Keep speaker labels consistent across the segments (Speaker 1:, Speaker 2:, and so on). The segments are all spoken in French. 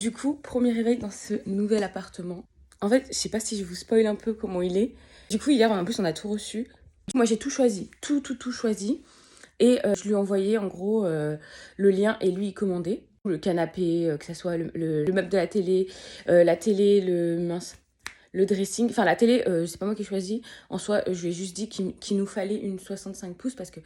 Speaker 1: Du coup, premier réveil dans ce nouvel appartement. En fait, je sais pas si je vous spoil un peu comment il est. Du coup, hier, en plus, on a tout reçu. Moi, j'ai tout choisi. Tout choisi. Et je lui ai envoyé, en gros, le lien et lui, il commandait. Le canapé, que ça soit le meuble de la télé, le dressing, enfin la télé, c'est pas moi qui ai choisi. En soi, je lui ai juste dit qu'il nous fallait une 65 pouces parce que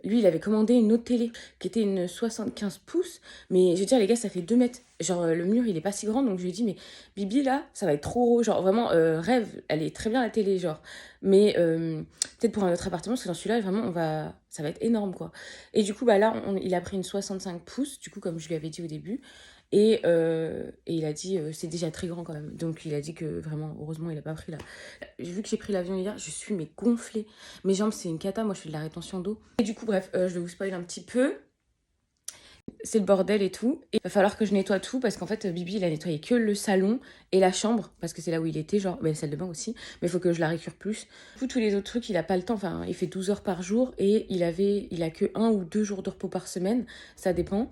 Speaker 1: lui, il avait commandé une autre télé qui était une 75 pouces. Mais je veux dire, les gars, ça fait 2 mètres. Genre, le mur, il est pas si grand. Donc, je lui ai dit, mais Bibi, là, ça va être trop gros. Genre, vraiment, rêve, elle est très bien la télé, genre. Mais peut-être pour un autre appartement, parce que dans celui-là, vraiment, ça va être énorme, quoi. Et du coup, bah là, il a pris une 65 pouces, du coup, comme je lui avais dit au début. Et il a dit c'est déjà très grand quand même. Donc il a dit que vraiment, heureusement, il a pas pris là. Vu que j'ai pris l'avion hier, je suis mais gonflée. Mes jambes, c'est une cata. Moi, je fais de la rétention d'eau. Et du coup, bref, je vais vous spoiler un petit peu. C'est le bordel et tout. Et il va falloir que je nettoie tout parce qu'en fait, Bibi, il a nettoyé que le salon et la chambre parce que c'est là où il était, genre, la salle de bain aussi. Mais il faut que je la récure plus. Du coup, tous les autres trucs, il a pas le temps. Enfin, il fait 12 heures par jour et il a que 1 ou 2 jours de repos par semaine. Ça dépend.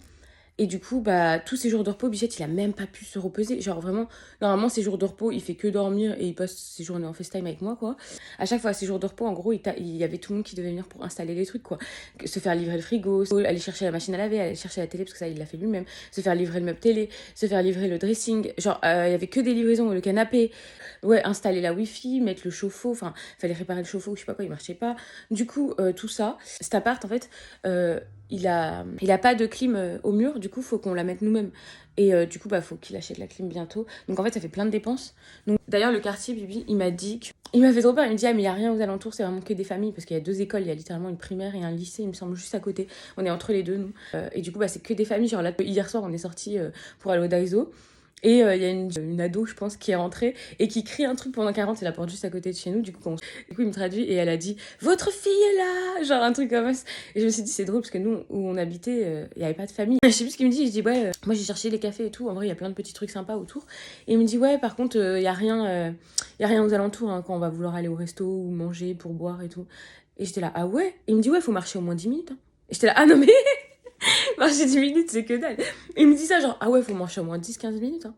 Speaker 1: Et du coup, bah, tous ces jours de repos, Bichette, il a même pas pu se reposer. Genre vraiment, normalement, ces jours de repos, il fait que dormir et il passe ses journées en FaceTime avec moi, quoi. À chaque fois, ces jours de repos, en gros, il y avait tout le monde qui devait venir pour installer les trucs, quoi. Se faire livrer le frigo, aller chercher la machine à laver, aller chercher la télé, parce que ça, il l'a fait lui-même. Se faire livrer le meuble télé, se faire livrer le dressing. Genre, il y avait que des livraisons, le canapé. Ouais, installer la wifi, mettre le chauffe-eau. Enfin, fallait réparer le chauffe-eau, je sais pas quoi, il marchait pas. Du coup, tout ça, cet appart, en fait, il a pas de clim au mur, du coup, faut qu'on la mette nous-mêmes. Et du coup, bah, faut qu'il achète la clim bientôt. Donc en fait, ça fait plein de dépenses. Donc d'ailleurs, le quartier, Bibi, il m'a dit que... Il m'a fait trop peur, il me dit, ah, mais il y a rien aux alentours, c'est vraiment que des familles, parce qu'il y a 2 écoles, il y a littéralement une primaire et un lycée, il me semble, juste à côté. On est entre les deux, nous. Et du coup, bah, c'est que des familles. Genre là, hier soir, on est sortis pour aller au Daiso. Et il y a une ado, je pense, qui est rentrée et qui crie un truc pendant qu'elle rentre, c'est la porte juste à côté de chez nous. Du coup, il me traduit et elle a dit votre fille est là, genre un truc comme ça. Et je me suis dit, c'est drôle parce que nous, où on habitait, il n'y avait pas de famille. Je sais plus ce qu'il me dit. Je dis, ouais, moi j'ai cherché les cafés et tout. En vrai, il y a plein de petits trucs sympas autour. Et il me dit, ouais, par contre, il n'y a rien aux alentours hein, quand on va vouloir aller au resto ou manger pour boire et tout. Et j'étais là, ah ouais. Et il me dit, ouais, faut marcher au moins 10 minutes. Hein. Et j'étais là, ah non mais. Marcher 10 minutes, c'est que dalle. Et il me dit ça, genre, ah ouais, faut marcher au moins 10-15 minutes. Hein.